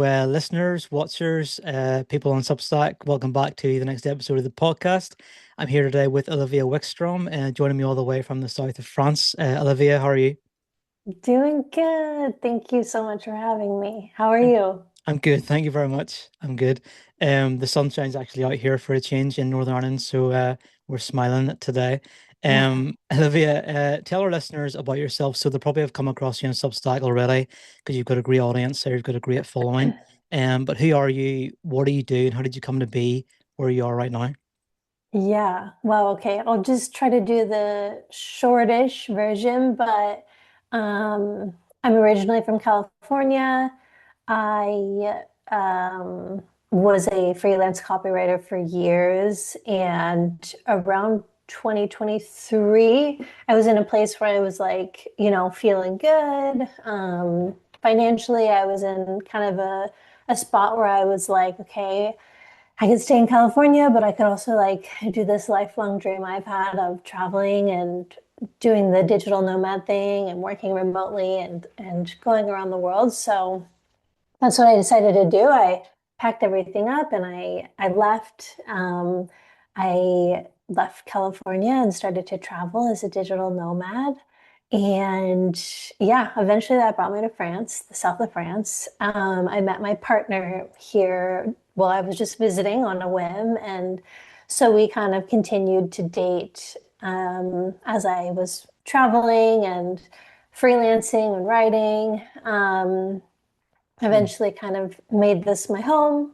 Well, listeners, watchers, people on Substack, welcome back to the next episode of the podcast. I'm here today with Olivia Wickstrom, joining me all the way from the south of France. Olivia, how are you? Doing good. Thank you so much for having me. How are I'm, you? I'm good, thank you very much. I'm good. The sunshine's actually out here for a change in Northern Ireland, so we're smiling today. Olivia, tell our listeners about yourself. So they probably have come across you on Substack already because you've got a great audience there, you've got a great following. But who are you? What do you do? And how did you come to be where you are right now? Yeah. Well, okay. I'll just try to do the shortish version, but I'm originally from California. I was a freelance copywriter for years, and around 2023, I was in a place where I was like, feeling good. Financially, I was in kind of a spot where I was like, okay, I could stay in California, but I could also like do this lifelong dream I've had of traveling and doing the digital nomad thing and working remotely and going around the world. So that's what I decided to do. I packed everything up and I left. I left California and started to travel as a digital nomad. And yeah, eventually that brought me to France, the south of France. I met my partner here while I was just visiting on a whim. And so we kind of continued to date as I was traveling and freelancing and writing. Mm. Eventually kind of made this my home.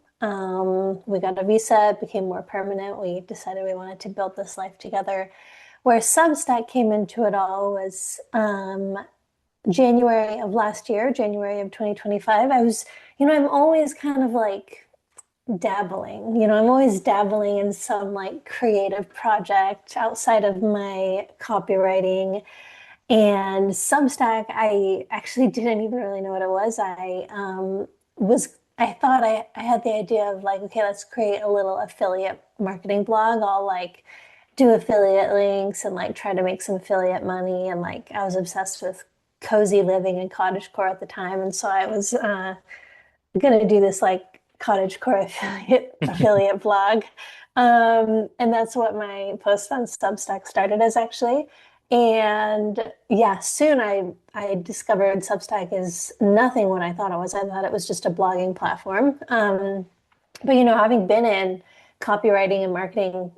We got a visa, it became more permanent. We decided we wanted to build this life together. Where Substack came into it all was January of last year, January of 2025. I'm always kind of like dabbling, I'm always dabbling in some like creative project outside of my copywriting. And Substack, I actually didn't even really know what it was. I thought I had the idea of like, okay, let's create a little affiliate marketing blog. I'll like do affiliate links and like try to make some affiliate money. And like, I was obsessed with cozy living and cottagecore at the time. And so I was gonna do this like cottagecore affiliate blog. And that's what my post on Substack started as actually. And yeah, soon I discovered Substack is nothing what I thought it was. I thought it was just a blogging platform. But having been in copywriting and marketing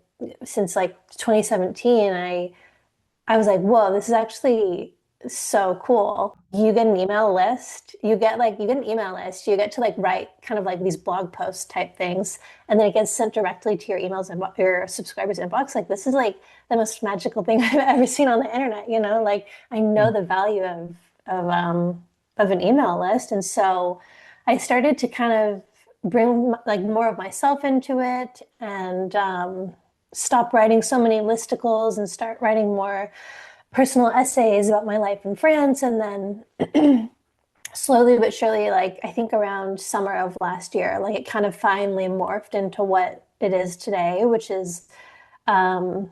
since like 2017, I was like, whoa, this is actually so cool. You get an email list. You get an email list. You get to like write kind of like these blog post type things, and then it gets sent directly to your emails and your subscribers inbox. Like this is like the most magical thing I've ever seen on the internet. Like I know Mm. the value of an email list, and so I started to kind of bring like more of myself into it and stop writing so many listicles and start writing more personal essays about my life in France. And then slowly but surely, like I think around summer of last year, like it kind of finally morphed into what it is today, which is um,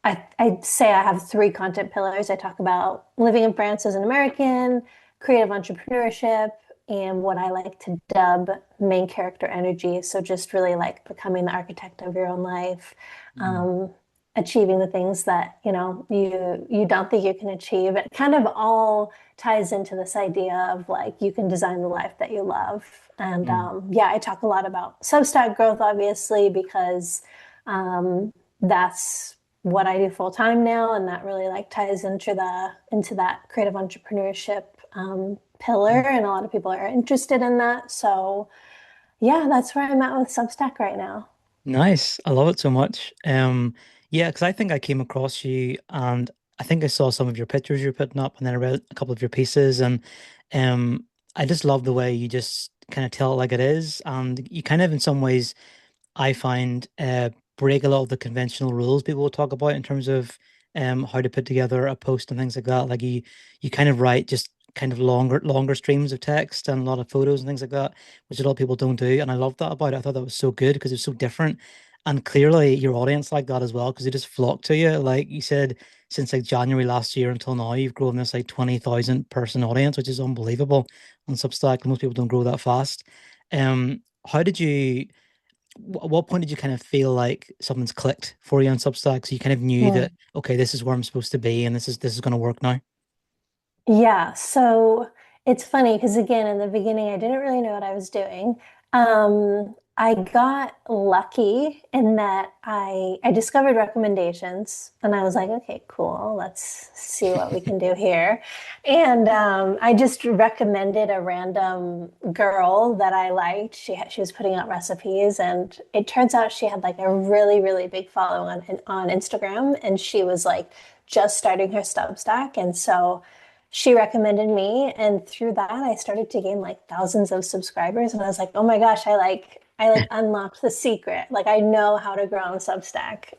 I'd say I have three content pillars. I talk about living in France as an American, creative entrepreneurship, and what I like to dub main character energy. So just really like becoming the architect of your own life, Mm. um, achieving the things that you don't think you can achieve. It kind of all ties into this idea of like you can design the life that you love. And Mm. yeah, I talk a lot about Substack growth, obviously, because um, that's what I do full time now, and that really like ties into that creative entrepreneurship pillar, Mm. and a lot of people are interested in that. So yeah, that's where I'm at with Substack right now. Nice. I love it so much. Yeah, because I think I came across you and I think I saw some of your pictures you're putting up and then I read a couple of your pieces and um I just love the way you just kind of tell it like it is. And you kind of in some ways I find break a lot of the conventional rules people will talk about in terms of how to put together a post and things like that. Like you kind of write just kind of longer streams of text and a lot of photos and things like that, which a lot of people don't do. And I love that about it. I thought that was so good because it's so different. And clearly your audience like that as well, because they just flock to you. Like you said, since like January last year until now, you've grown this like 20,000 person audience, which is unbelievable on Substack. Most people don't grow that fast. How did you, at what point did you kind of feel like something's clicked for you on Substack? So you kind of knew that, okay, this is where I'm supposed to be and this is going to work now. Yeah, so it's funny because again, in the beginning, I didn't really know what I was doing. I got lucky in that I discovered recommendations, and I was like, okay, cool, let's see what we can do here. And I just recommended a random girl that I liked. She was putting out recipes, and it turns out she had like a really, really big following on Instagram, and she was like just starting her Substack, and so she recommended me, and through that I started to gain like thousands of subscribers, and I was like, oh my gosh, I like unlocked the secret. Like I know how to grow on Substack.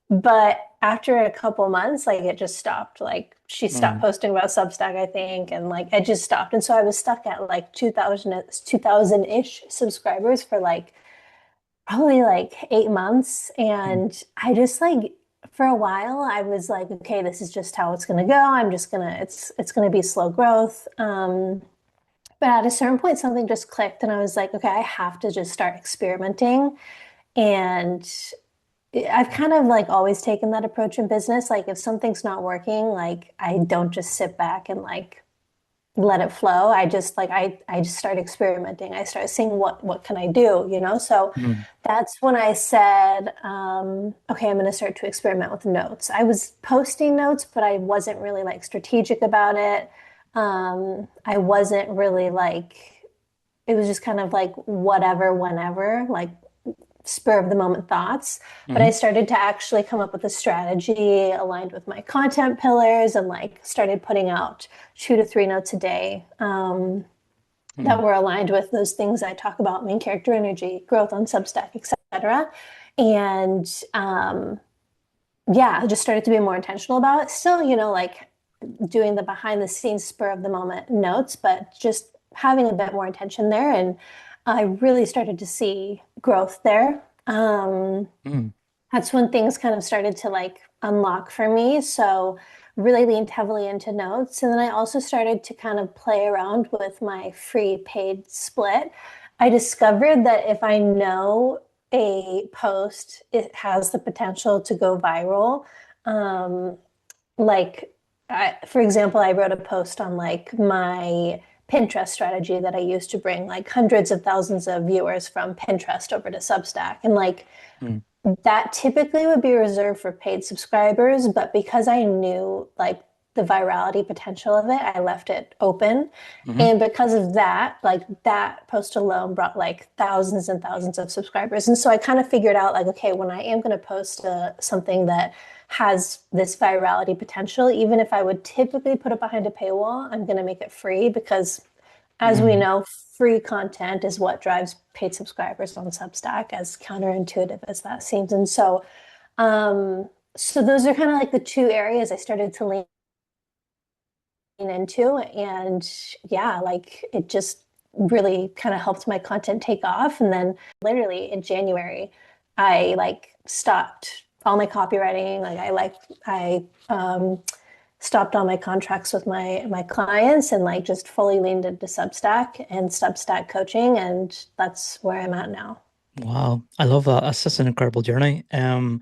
But after a couple months, like it just stopped. Like she stopped Mm, posting about Substack, I think, and like it just stopped. And so I was stuck at like 2000-ish subscribers for like probably like 8 months. mm, And I just like for a while I was like, okay, this is just how it's gonna go. I'm just gonna it's gonna be slow growth. But at a certain point something just clicked and I was like, okay, I have to just start experimenting. And I've kind of like always taken that approach in business. Like if something's not working, like I don't just sit back and like let it flow. I just started experimenting. I started seeing what can I do, you know? So mm, that's when I said, okay, I'm going to start to experiment with notes. I was posting notes, but I wasn't really like strategic about it. I wasn't really like, it was just kind of like whatever, whenever, like spur of the moment thoughts. But I mm, started to actually come up with a strategy aligned with my content pillars and like started putting out 2 to 3 notes a day that mm, were aligned with those things I talk about: main character energy, growth on Substack, etc. And yeah, I just started to be more intentional about it. Still, you know, like doing the behind the scenes spur of the moment notes, but just having a bit more intention there. And I really started to see growth there. mm, That's when things kind of started to like unlock for me. So really leaned heavily into notes. And then I also started to kind of play around with my free paid split. I discovered that if I know a post, it has the potential to go viral. Um, like for example, I wrote a post on like my Pinterest strategy that I used to bring like hundreds of thousands of viewers from Pinterest over to Substack. And like mm, that typically would be reserved for paid subscribers, but because I knew like the virality potential of it, I left it open. mm, And because of that, like that post alone brought like thousands and thousands of subscribers. And so I kind of figured out like, okay, when I am going to post something that has this virality potential, even if I would typically put it behind a paywall, I'm going to make it free because as we mm, know, free content is what drives paid subscribers on Substack, as counterintuitive as that seems. And so, so those are kind of like the two areas I started to lean into. And yeah, like it just really kind of helped my content take off. And then literally in January, I like stopped all my copywriting. I stopped all my contracts with my clients and like just fully leaned into Substack and Substack coaching, and that's where I'm at now. Wow, I love that. That's such an incredible journey. And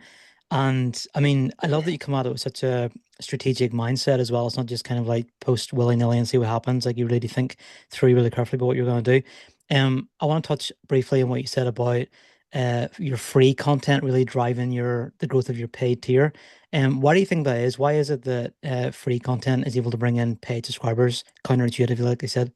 I mean, I love that you come at it with such a strategic mindset as well. It's not just kind of like post willy-nilly and see what happens. Like you really think through really carefully about what you're going to do. I want to touch briefly on what you said about your free content really driving the growth of your paid tier. Why do you think that is? Why is it that free content is able to bring in paid subscribers counterintuitively, like I said?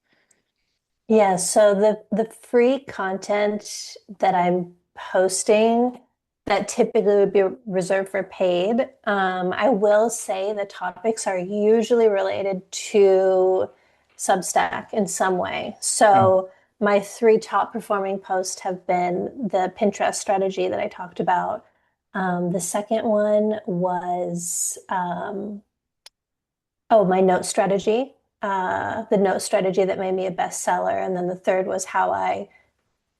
Yeah, so the free content that I'm posting that typically would be reserved for paid, I will say the topics are usually related to Substack in some way. Mm, So my three top performing posts have been the Pinterest strategy that I talked about. The second one was oh, my note strategy, the note strategy that made me a bestseller. And then the third was how I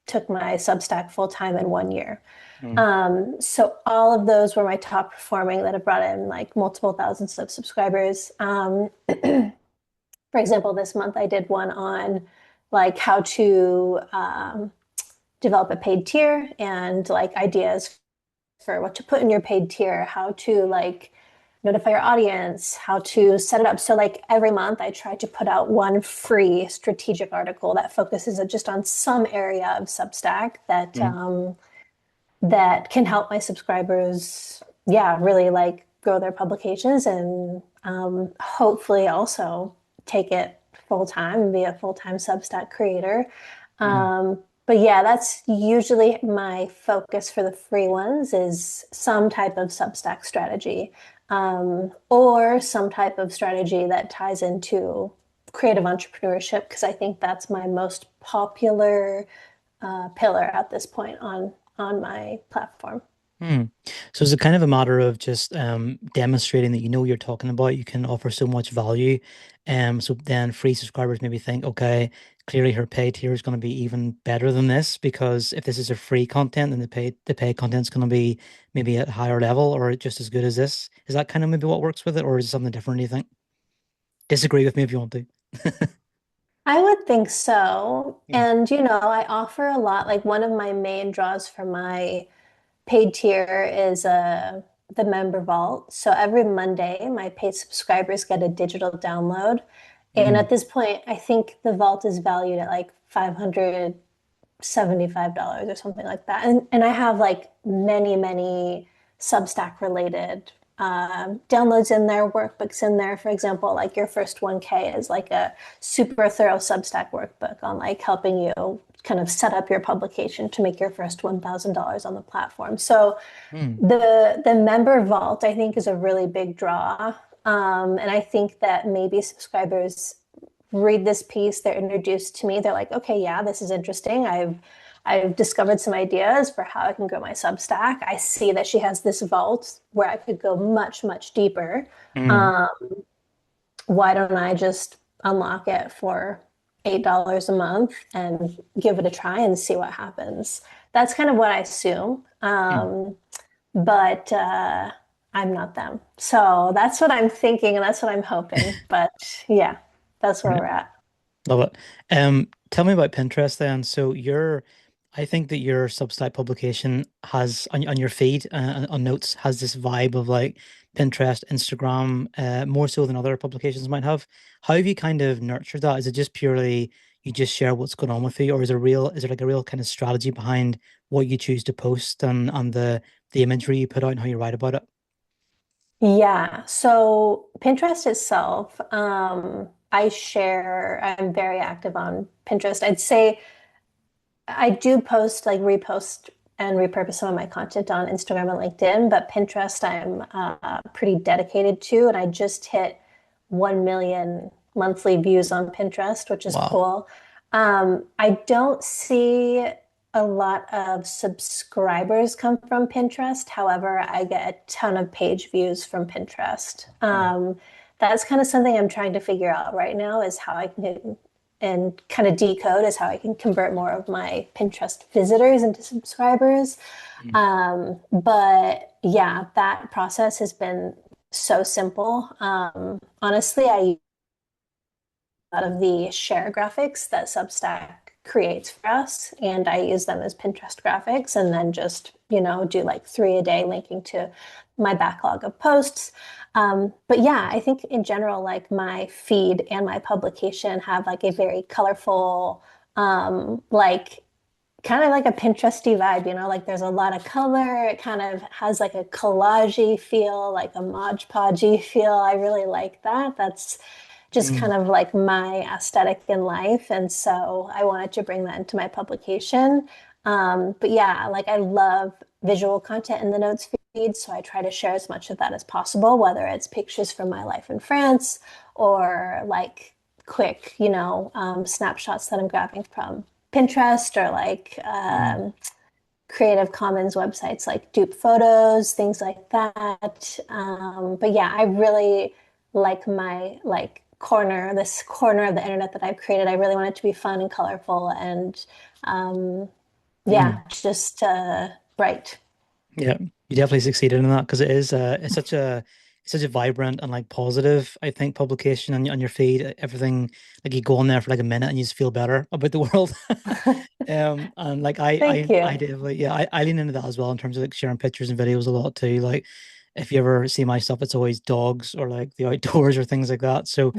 took my Substack full time in 1 year. mm, So all of those were my top performing that have brought in like multiple thousands of subscribers. For example, this month I did one on like how to develop a paid tier and like ideas for what to put in your paid tier, how to like notify your audience, how to set it up. So like every month I try to put out one free strategic article that focuses just on some area of Substack that Mm, that can help my subscribers, yeah, really like grow their publications and hopefully also take it full time and be a full time Substack creator. mm, But yeah, that's usually my focus for the free ones is some type of Substack strategy or some type of strategy that ties into creative entrepreneurship because I think that's my most popular pillar at this point on my platform. mm. So is it kind of a matter of just demonstrating that you know what you're talking about, you can offer so much value. So then free subscribers maybe think, okay, clearly her paid tier is going to be even better than this because if this is a free content, then the paid content is going to be maybe at a higher level or just as good as this. Is that kind of maybe what works with it, or is it something different, do you think? Disagree with me if you want to. I would think so. Mm, And, you know, I offer a lot. Like one of my main draws for my paid tier is the member vault. So every Monday, my paid subscribers get a digital download. And mm, at this point, I think the vault is valued at like $575 or something like that. And I have like many Substack related downloads in there, workbooks in there. For example, like your first 1K is like a super thorough Substack workbook on like helping you kind of set up your publication to make your first $1,000 on the platform. So mm, the member vault, I think, is a really big draw. And I think that maybe subscribers read this piece, they're introduced to me, they're like, okay, yeah, this is interesting. I've discovered some ideas for how I can grow my Substack. I see that she has this vault where I could go much deeper. mm, Um, why don't I just unlock it for $8 a month and give it a try and see what happens? That's kind of what I assume. mm. But I'm not them. So that's what I'm thinking and that's what I'm hoping. But yeah, that's where we're at. Love it. Tell me about Pinterest then. I think that your Substack publication has on your feed on notes has this vibe of like Pinterest, Instagram, more so than other publications might have. How have you kind of nurtured that? Is it just purely you just share what's going on with you, or is there like a real kind of strategy behind what you choose to post and the imagery you put out and how you write about it? Yeah. So Pinterest itself, I'm very active on Pinterest. I'd say I do post, like repost and repurpose some of my content on Instagram and LinkedIn, but Pinterest I'm pretty dedicated to, and I just hit 1 million monthly views on Pinterest, which is Wow. cool. I don't see a lot of subscribers come from Pinterest. However, I get a ton of page views from Pinterest. Mm, That's kind of something I'm trying to figure out right now is how I can and kind of decode is how I can convert more of my Pinterest visitors into subscribers. mm, But yeah, that process has been so simple. Honestly, I use a lot of the share graphics that Substack creates for us, and I use them as Pinterest graphics, and then just do like 3 a day linking to my backlog of posts. But yeah, I think in general, like my feed and my publication have like a very colorful, like kind of like a Pinteresty vibe, like there's a lot of color. It kind of has like a collagey feel, like a Mod Podgey feel. I really like that. That's just kind mm, of like my aesthetic in life. And so I wanted to bring that into my publication. But yeah, like I love visual content in the notes feed. So I try to share as much of that as possible, whether it's pictures from my life in France or like quick, snapshots that I'm grabbing from Pinterest or like mm, Creative Commons websites like dupe photos, things like that. But yeah, I really like my this corner of the internet that I've created. I really want it to be fun and colorful and yeah, mm. just bright. Yeah, you definitely succeeded in that because it's such a such a vibrant and like positive, I think, publication on your feed. Everything like you go on there for like a minute and you just feel better about the world. And like Thank I you. definitely, yeah, I lean into that as well in terms of like sharing pictures and videos a lot too. Like if you ever see my stuff, it's always dogs or like the outdoors or things like that. So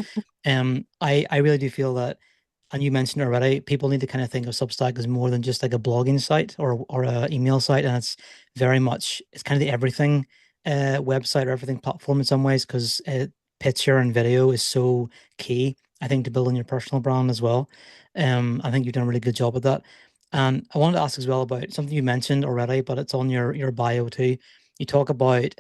I really do feel that, and you mentioned it already, people need to kind of think of Substack as more than just like a blogging site or a email site. And it's very much, it's kind of the everything website or everything platform in some ways, because picture and video is so key, I think, to building your personal brand as well. I think you've done a really good job with that. And I wanted to ask as well about something you mentioned already, but it's on your bio too. You talk about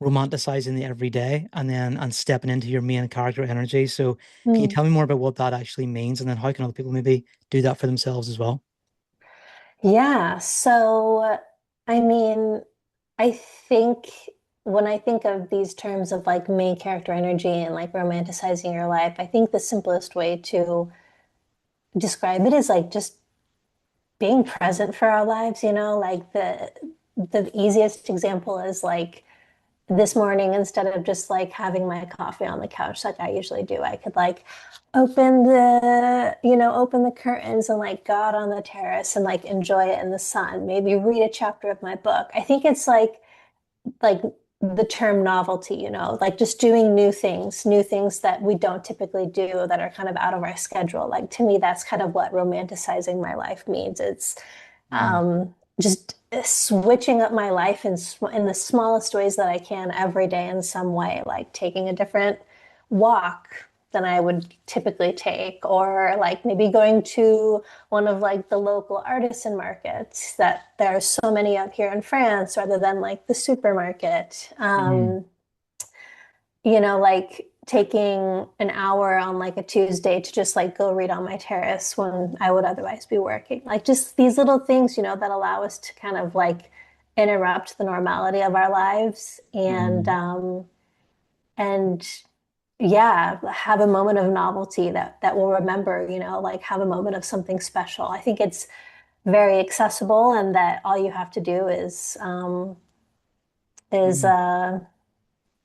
romanticizing the everyday and stepping into your main character energy. So can you Hmm. tell me more about what that actually means, and then how can other people maybe do that for themselves as well? Yeah, so I mean, I think when I think of these terms of like main character energy and like romanticizing your life, I think the simplest way to describe it is like just being present for our lives, like the easiest example is like this morning, instead of just like having my coffee on the couch like I usually do, I could like open the curtains and like go out on the terrace and like enjoy it in the sun, maybe read a chapter of my book. I think it's like the term novelty, like just doing new things that we don't typically do that are kind of out of our schedule. Like to me, that's kind of what romanticizing my life means. It's Mm, just switching up my life in the smallest ways that I can every day in some way, like taking a different walk than I would typically take, or like maybe going to one of like the local artisan markets that there are so many of here in France, rather than like the supermarket. mm, Like taking an hour on like a Tuesday to just like go read on my terrace when I would otherwise be working. Like just these little things, that allow us to kind of like interrupt the normality of our lives mm, and yeah, have a moment of novelty that we'll remember, like have a moment of something special. I think it's very accessible, and that all you have to do is mm,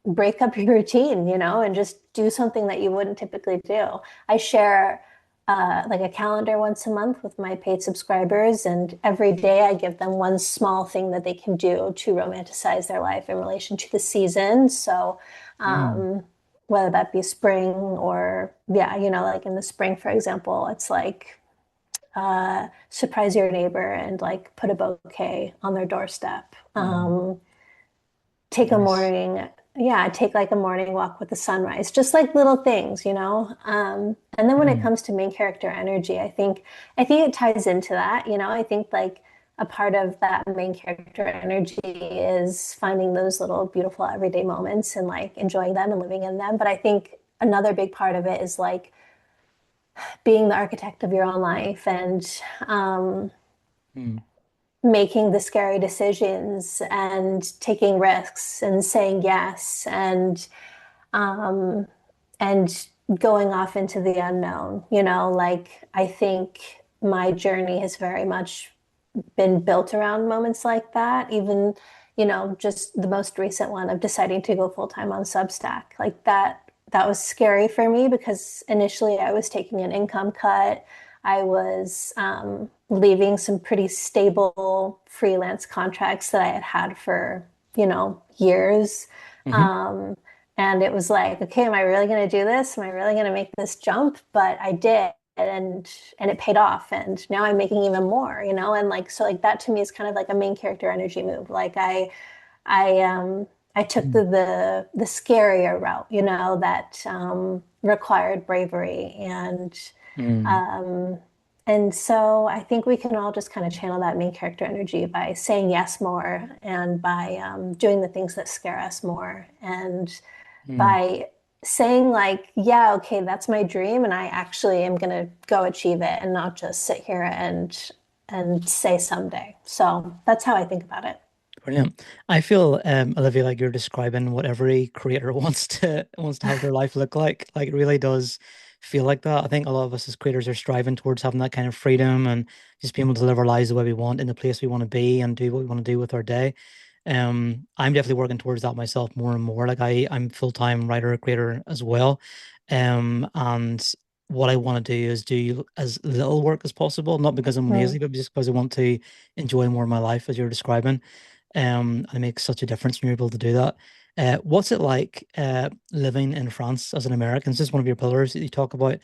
break up your routine, and just do something that you wouldn't typically do. I share like a calendar once a month with my paid subscribers, and every day I give them one small thing that they can do to romanticize their life in relation to the season. So, mm, whether that be spring or, yeah, like in the spring, for example, it's like surprise your neighbor and like put a bouquet on their doorstep. mm. Take a Nice. morning, yeah, take like a morning walk with the sunrise, just like little things, and then when it Mm, comes to main character energy, I think it ties into that. I think like a part of that main character energy is finding those little beautiful everyday moments and like enjoying them and living in them. But I think another big part of it is like being the architect of your own life, and um, mm, making the scary decisions and taking risks and saying yes, um, and going off into the unknown. Like I think my journey has very much been built around moments like that. Even, just the most recent one of deciding to go full time on Substack, like that was scary for me because initially I was taking an income cut. I was leaving some pretty stable freelance contracts that I had had for, years. hmm. Um, and it was like, okay, am I really going to do this? Am I really going to make this jump? But I did, and it paid off. And now I'm making even more, and like so like that to me is kind of like a main character energy move. Like I took Mm, the scarier route, that required bravery, mm, um, and so I think we can all just kind of channel that main character energy by saying yes more, and by doing the things that scare us more, and mm. by saying like, yeah, okay, that's my dream, and I actually am gonna go achieve it, and not just sit here and say someday. So that's how I think about it. Brilliant. I feel, Olivia, like you're describing what every creator wants to have their life look like. Like it really does feel like that. I think a lot of us as creators are striving towards having that kind of freedom and just being able to live our lives the way we want in the place we want to be and do what we want to do with our day. I'm definitely working towards that myself more and more. Like I'm full-time writer, creator as well. And what I want to do is do as little work as possible, not because I'm Mm, lazy, but just because I want to enjoy more of my life, as you're describing. And it makes such a difference when you're able to do that. What's it like living in France as an American? It's just one of your pillars that you talk about.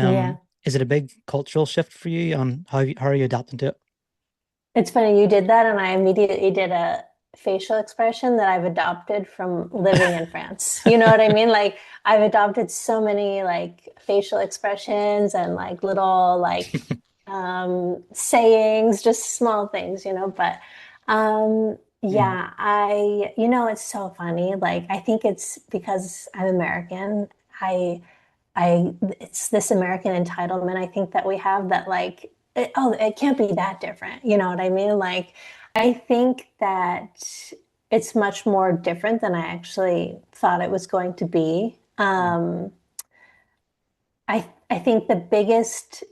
yeah. Is it a big cultural shift for you, and how are you adapting to it? It's funny you did that, and I immediately did a facial expression that I've adopted from living in France. You know what I mean? Like I've adopted so many like facial expressions and like little like sayings, just small things, but Mm, yeah, it's so funny. Like I think it's because I'm American. I it's this American entitlement I think that we have that like, it can't be that different. You know what I mean? Like, I think that it's much more different than I actually thought it was going to be. mm, I think the biggest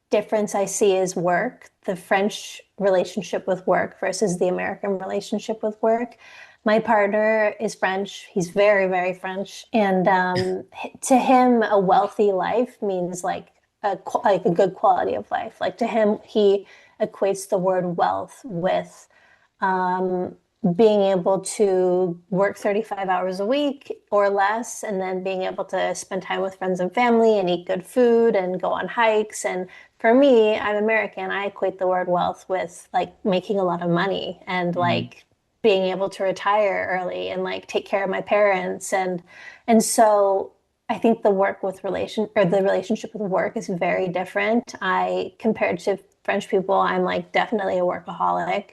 difference I see is work, the French relationship with work versus the American relationship with work. My partner is French. He's very, very French, and to him, a wealthy life means like a good quality of life. Like to him, he equates the word wealth with being able to work 35 hours a week or less, and then being able to spend time with friends and family and eat good food and go on hikes. And for me, I'm American. I equate the word wealth with like making a lot of money and mm, like being able to retire early and like take care of my parents. And so I think the relationship with work is very different. I compared to French people, I'm like definitely a workaholic.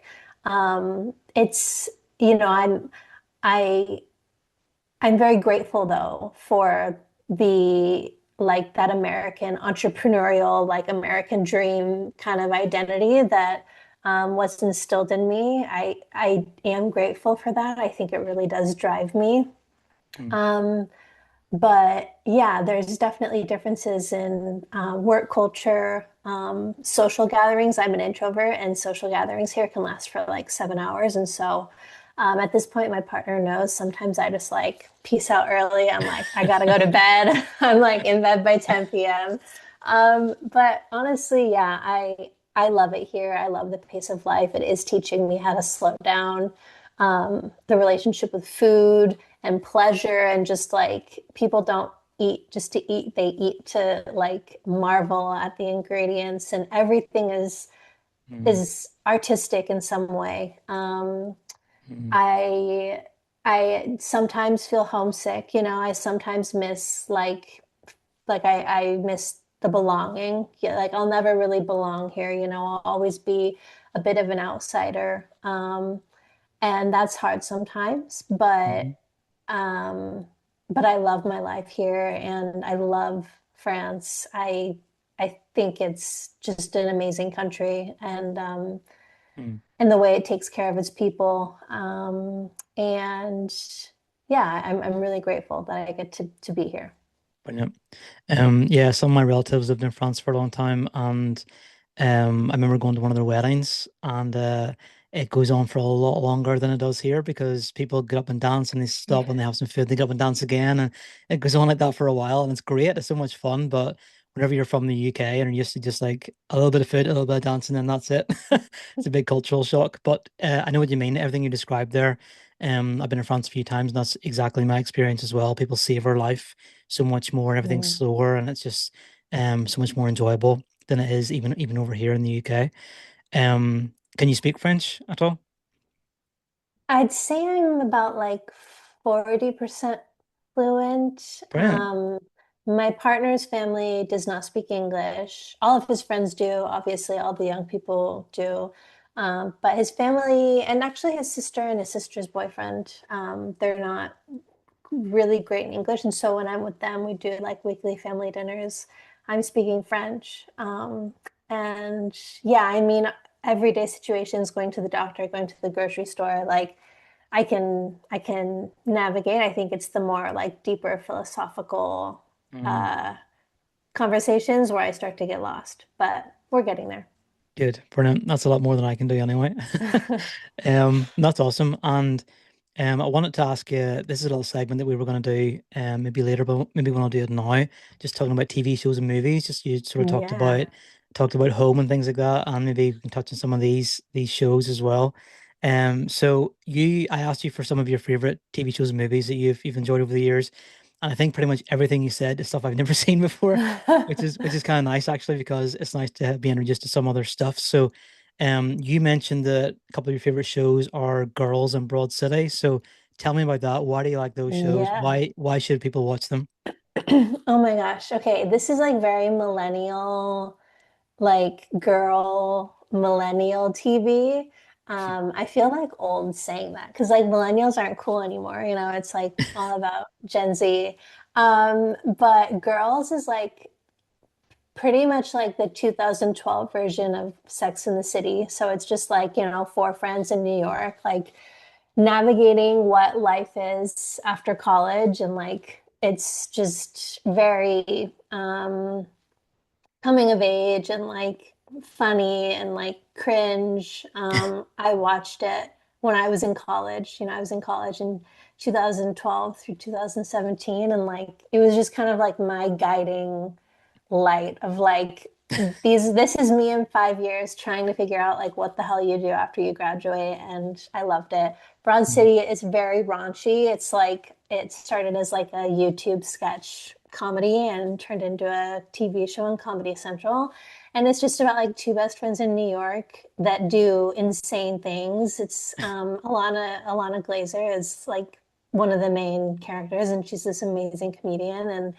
It's I I'm very grateful though for the like that American entrepreneurial, like American dream kind of identity that was instilled in me. I am grateful for that. I think it really does drive me. mm, Um, but yeah, there's definitely differences in work culture, social gatherings. I'm an introvert, and social gatherings here can last for like 7 hours. And so at this point, my partner knows sometimes I just like peace out early. I'm like, I gotta go to bed. I'm like in bed by 10 p.m. But honestly, yeah, I love it here. I love the pace of life. It is teaching me how to slow down. The relationship with food and pleasure, and just like people don't eat just to eat, they eat to like marvel at the ingredients, and everything mm, is artistic in some way. mm, I I sometimes feel homesick, I sometimes miss I miss the belonging. Yeah, like I'll never really belong here, I'll always be a bit of an outsider. And that's hard sometimes, mm, um, but I love my life here and I love France. I think it's just an amazing country, mm. and the way it takes care of its people. And yeah, I'm really grateful that I get to be here. Brilliant. Yeah, some of my relatives lived in France for a long time, and I remember going to one of their weddings, and it goes on for a lot longer than it does here because people get up and dance, and they stop and they have some food, they get up and dance again, and it goes on like that for a while, and it's great. It's so much fun, but whenever you're from the UK and you're used to just like a little bit of food, a little bit of dancing, and that's it. It's a big cultural shock. But I know what you mean. Everything you described there. I've been in France a few times, and that's exactly my experience as well. People savor life so much more, and everything's Mm. slower, and it's just so much more enjoyable than it is even over here in the UK. Can you speak French at all? I'd say I'm about like 40% fluent. Brilliant. My partner's family does not speak English. All of his friends do, obviously, all the young people do. But his family, and actually his sister and his sister's boyfriend, they're not really great in English. And so when I'm with them, we do like weekly family dinners. I'm speaking French. And yeah, I mean, everyday situations, going to the doctor, going to the grocery store, like I can navigate. I think it's the more like deeper philosophical Mm. uh, conversations where I start to get lost, but we're getting there. Good. Brilliant. That's a lot more than I can do anyway. That's awesome. And I wanted to ask you, this is a little segment that we were going to do maybe later, but maybe we'll do it now. Just talking about TV shows and movies. Just you sort of Yeah. talked about home and things like that, and maybe we can touch on some of these shows as well. So I asked you for some of your favorite TV shows and movies that you've enjoyed over the years, and I think pretty much everything you said is stuff I've never seen before, which is kind of nice actually because it's nice to be introduced to some other stuff. So, you mentioned that a couple of your favorite shows are Girls and Broad City. So tell me about that. Why do you like those shows? Yeah. Why should people watch them? Oh my gosh. Okay, this is like very millennial, like girl millennial TV. I feel like old saying that because like millennials aren't cool anymore, you know, it's like all about Gen Z. But Girls is like pretty much like the 2012 version of Sex in the City. So it's just like, you know, four friends in New York, like navigating what life is after college. And like, it's just very coming of age and like funny and like cringe. I watched it when I was in college. You know, I was in college in 2012 through 2017, and like it was just kind of like my guiding light of like this is me in 5 years trying to figure out like what the hell you do after you graduate, and I loved it. Broad Mm, City is very raunchy. It's like it started as like a YouTube sketch comedy and turned into a TV show on Comedy Central. And it's just about like two best friends in New York that do insane things. It's Alana Glazer is like one of the main characters, and she's this amazing comedian.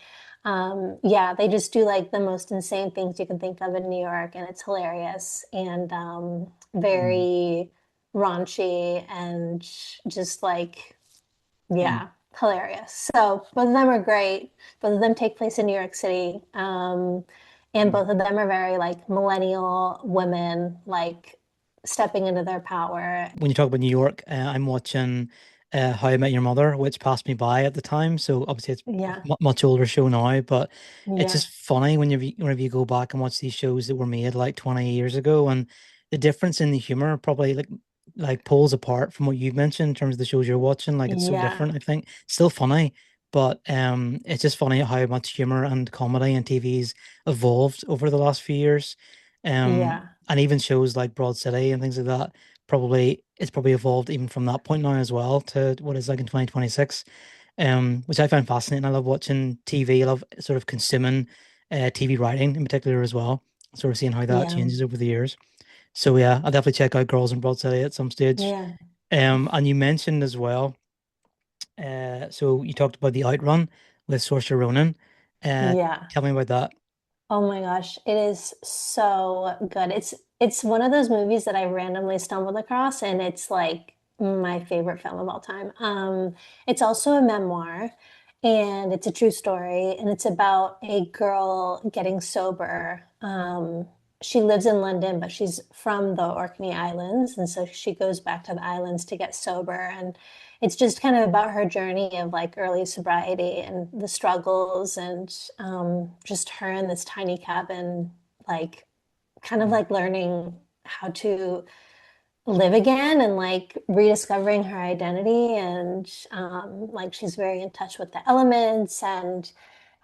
And yeah, they just do like the most insane things you can think of in New York, and it's hilarious and mm, very raunchy and just like, mm, yeah, hilarious. So both of them are great. Both of them take place in New York City. And mm. both of them are very like millennial women, like stepping into their power. When you talk about New York, I'm watching How I Met Your Mother, which passed me by at the time. So obviously it's Yeah, much older show now, but it's yeah, just funny whenever you go back and watch these shows that were made like 20 years ago, and the difference in the humor probably like pulls apart from what you've mentioned in terms of the shows you're watching. Like it's so yeah, different, I think. Still funny, but it's just funny how much humor and comedy and TV's evolved over the last few years. yeah, And even shows like Broad City and things like that probably it's probably evolved even from that point now as well to what is like in 2026, which I find fascinating. I love watching TV. I love sort of consuming TV writing in particular as well, sort of seeing how that yeah, changes over the years. So yeah, I'll definitely check out Girls in Broad City at some stage. yeah, And you mentioned as well, so you talked about the Outrun with Saoirse Ronan. Uh, yeah. Tell me about that. Oh my gosh, it is so good. It's one of those movies that I randomly stumbled across, and it's like my favorite film of all time. It's also a memoir, and it's a true story, and it's about a girl getting sober. She lives in London, but she's from the Orkney Islands, and so she goes back to the islands to get sober. And it's just kind of about her journey of like early sobriety and the struggles, and just her in this tiny cabin, like kind of Mm, like learning how to live again and like rediscovering her identity. And like she's very in touch with the elements. And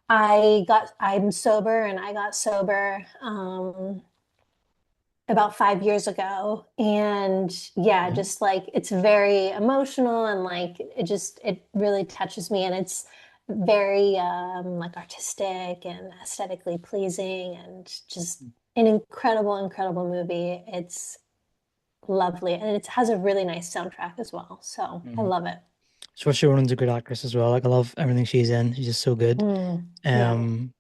I'm sober, and I got sober about 5 years ago. And yeah, mhm, just like it's very emotional, and like it really touches me, and it's very like artistic and aesthetically pleasing, and just an incredible movie. It's lovely, and it has a really nice soundtrack as well. So I mhm. love it. Saoirse Ronan's a good actress as well. Like I love everything she's in. She's just so good. Yeah,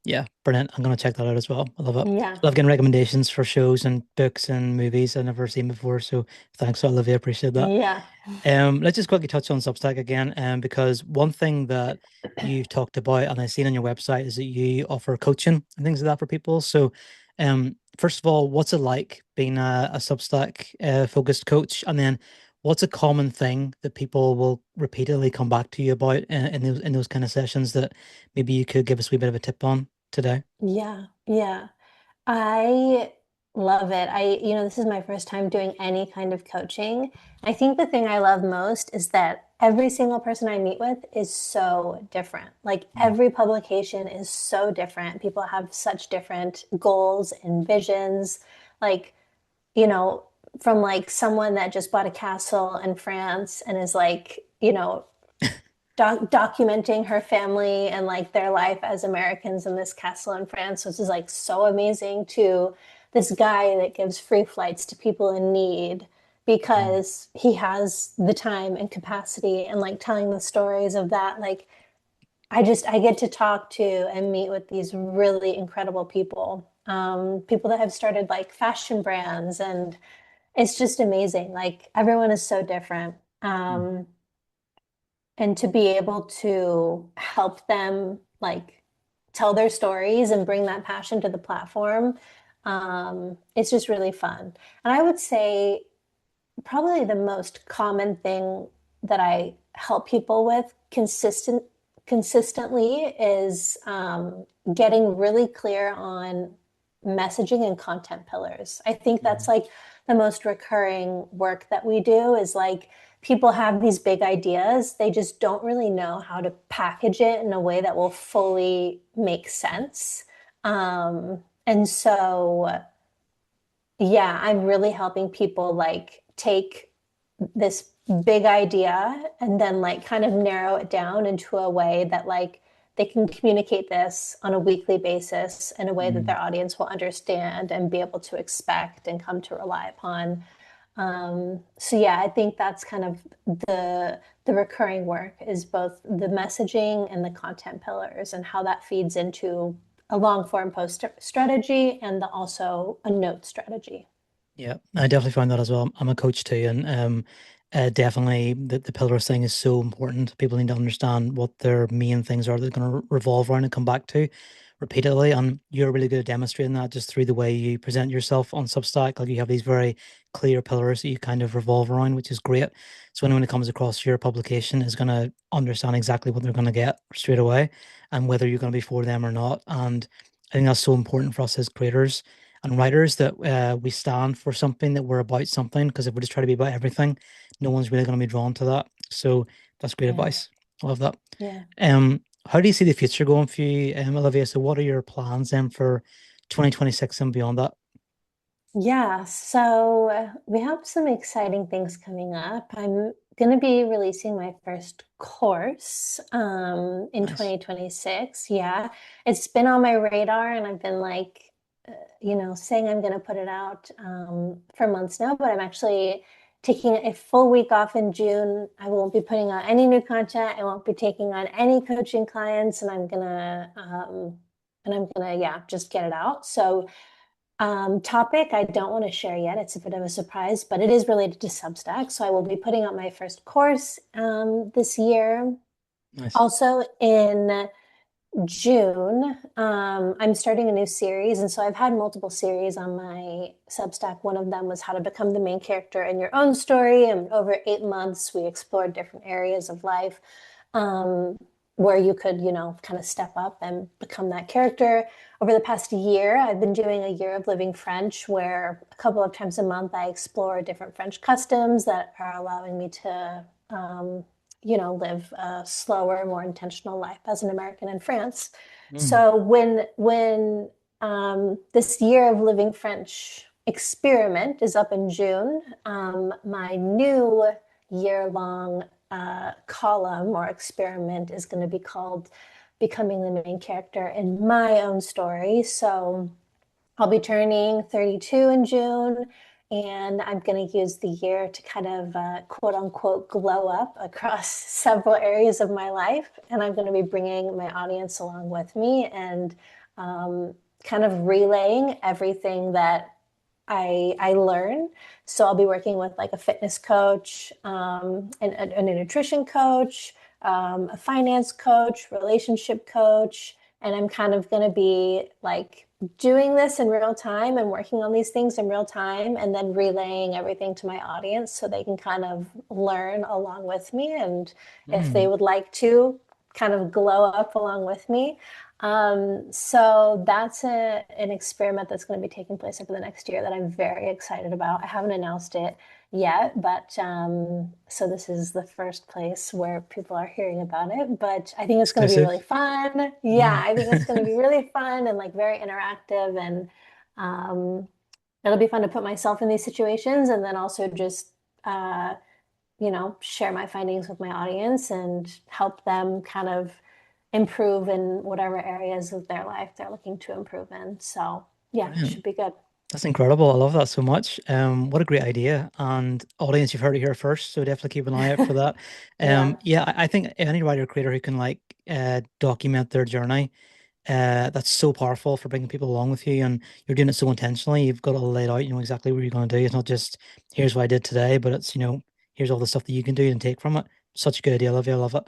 Yeah, brilliant. I'm gonna check that out as well. I love it. yeah, I love getting recommendations for shows and books and movies I've never seen before. So thanks, Olivia. Appreciate that. yeah, Let's just quickly touch on Substack again, because one thing that you've talked about and I've seen on your website is that you offer coaching and things like that for people. So, first of all, what's it like being a Substack focused coach? And then what's a common thing that people will repeatedly come back to you about in those kind of sessions that maybe you could give us a wee bit of a tip on today? yeah, yeah. I Love it. This is my first time doing any kind of coaching. I think the thing I love most is that every single person I meet with is so different. Like Mm. every publication is so different. People have such different goals and visions. Like, you know, from like someone that just bought a castle in France and is like, documenting her family and like their life as Americans in this castle in France, which is like so amazing, to this guy that gives free flights to people in need Mm. because he has the time and capacity, and like telling the stories of that. Like I get to talk to and meet with these really incredible people. People that have started like fashion brands, and it's just amazing. Like everyone is so different. Mm. And to be able to help them like tell their stories and bring that passion to the platform, it's just really fun. And I would say probably the most common thing that I help people with consistently is getting really clear on messaging and content pillars. I think that's Mm. like the most recurring work that we do is like people have these big ideas, they just don't really know how to package it in a way that will fully make sense. And so yeah, I'm really helping people like take this big idea and then like kind of narrow it down into a way that like they can communicate this on a weekly basis in a way that Mm. their audience will understand and be able to expect and come to rely upon. So yeah, I think that's kind of the recurring work is both the messaging and the content pillars and how that feeds into a long form post strategy and also a note strategy. Yeah, I definitely find that as well. I'm a coach too, and definitely the pillars thing is so important. People need to understand what their main things are they're going to revolve around and come back to repeatedly. And you're really good at demonstrating that just through the way you present yourself on Substack. Like you have these very clear pillars that you kind of revolve around, which is great. So anyone who comes across your publication is going to understand exactly what they're going to get straight away, and whether you're going to be for them or not. And I think that's so important for us as creators and writers that we stand for something, that we're about something. Because if we just try to be about everything, no one's really going to be drawn to that. So that's great Yeah. advice. I love that. Yeah. How do you see the future going for you, Olivia? So what are your plans then for 2026 and beyond that? Yeah, so we have some exciting things coming up. I'm going to be releasing my first course in Nice. 2026. Yeah, it's been on my radar, and I've been like, saying I'm going to put it out for months now, but I'm actually taking a full week off in June. I won't be putting out any new content. I won't be taking on any coaching clients, and yeah, just get it out. So topic I don't want to share yet. It's a bit of a surprise, but it is related to Substack. So I will be putting out my first course this year. Nice. Also in June, I'm starting a new series. And so I've had multiple series on my Substack. One of them was how to become the main character in your own story. And over 8 months, we explored different areas of life um, where you could, kind of step up and become that character. Over the past year, I've been doing a year of living French, where a couple of times a month I explore different French customs that are allowing me to, live a slower, more intentional life as an American in France. Mm. So when this year of living French experiment is up in June, my new year-long column or experiment is going to be called Becoming the Main Character in My Own Story. So I'll be turning 32 in June, and I'm going to use the year to kind of quote unquote glow up across several areas of my life. And I'm going to be bringing my audience along with me and um, kind of relaying everything that I learn. So I'll be working with like a fitness coach, and a nutrition coach, a finance coach, relationship coach, and I'm kind of going to be like doing this in real time and working on these things in real time, and then relaying everything to my audience so they can kind of learn along with me. And if they Mm. would like to kind of glow up along with me, So that's an experiment that's going to be taking place over the next year that I'm very excited about. I haven't announced it yet, but so this is the first place where people are hearing about it. But I think it's going to be really Exclusive. fun. Yeah, Mm, I think it's going to be really fun and like very interactive, and um, it'll be fun to put myself in these situations and then also just uh, share my findings with my audience and help them kind of improve in whatever areas of their life they're looking to improve in. So, yeah, it brilliant. should be good. That's incredible. I love that so much. What a great idea. And audience, you've heard it here first, so definitely keep an eye out for that. Yeah. Yeah, I think any writer creator who can like document their journey, that's so powerful for bringing people along with you, and you're doing it so intentionally. You've got it all laid out, you know exactly what you're going to do. It's not just here's what I did today, but it's, here's all the stuff that you can do and take from it. Such a good idea, Olivia. I love it.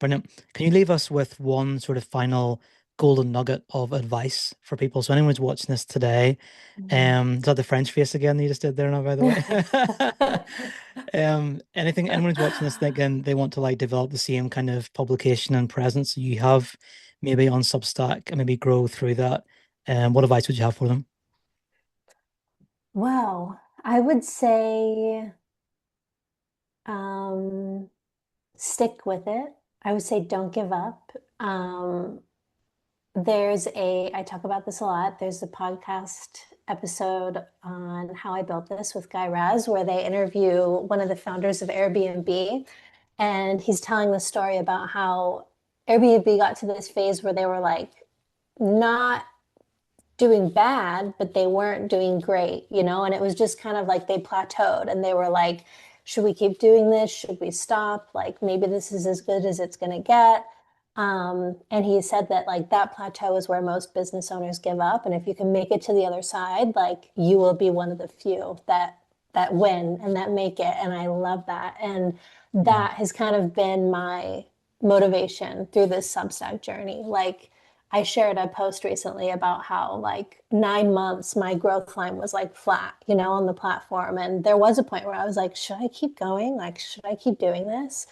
Brilliant. Can you leave us with one sort of final golden nugget of advice for people? So anyone who's watching this today, Mm. is that the French face again you just did there now, by the way? Anyone who's watching this thinking they want to like develop the same kind of publication and presence you have maybe on Substack and maybe grow through that, what advice would you have for them? Well, I would say um, stick with it. I would say don't give up. I talk about this a lot. There's a podcast episode on how I built this with Guy Raz, where they interview one of the founders of Airbnb. And he's telling the story about how Airbnb got to this phase where they were like not doing bad, but they weren't doing great, And it was just kind of like they plateaued and they were like, should we keep doing this? Should we stop? Like maybe this is as good as it's going to get. And he said that like that plateau is where most business owners give up. And if you can make it to the other side, like you will be one of the few that win and that make it. And I love that. And Mm, that has kind of been my motivation through this Substack journey. Like I shared a post recently about how like 9 months my growth line was like flat, on the platform. And there was a point where I was like, should I keep going? Like, should I keep doing this?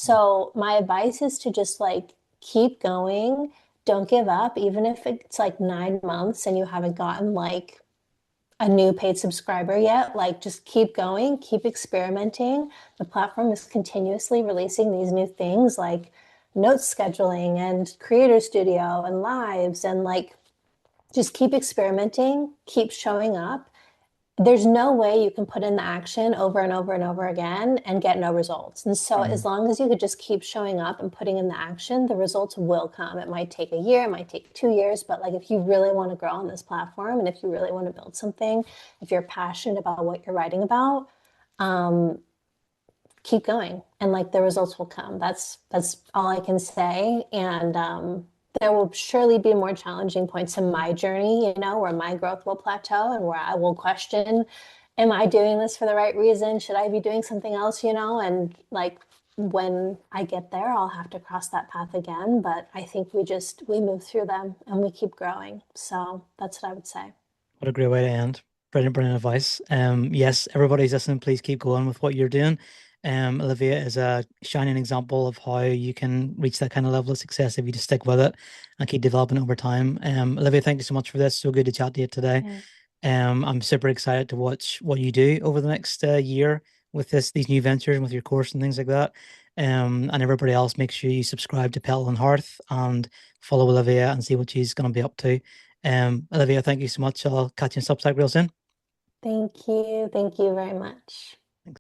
mm, So my advice is to just like keep going. Don't give up, even if it's like 9 months and you haven't gotten like a new paid subscriber yet. Like, just keep going, keep experimenting. The platform is continuously releasing these new things like note scheduling and creator studio and lives, and like just keep experimenting, keep showing up. There's no way you can put in the action over and over and over again and get no results. And so, as mm, long as you could just keep showing up and putting in the action, the results will come. It might take a year, it might take 2 years, but like if you really want to grow on this platform and if you really want to build something, if you're passionate about what you're writing about, um, keep going and like the results will come. That's all I can say. And there will surely be more challenging points in my journey, where my growth will plateau and where I will question, am I doing this for the right reason? Should I be doing something else, And like when I get there, I'll have to cross that path again. But I think we move through them and we keep growing. So that's what I would say. what a great way to end. Brilliant, brilliant advice. Yes, everybody's listening, please keep going with what you're doing. Olivia is a shining example of how you can reach that kind of level of success if you just stick with it and keep developing over time. Olivia, thank you so much for this. So good to chat to you today. Yeah. I'm super excited to watch what you do over the next year with these new ventures and with your course and things like that. And everybody else, make sure you subscribe to Petal and Hearth and follow Olivia and see what she's going to be up to. Olivia, thank you so much. I'll catch you in Substack real soon. Thank you. Thank you very much.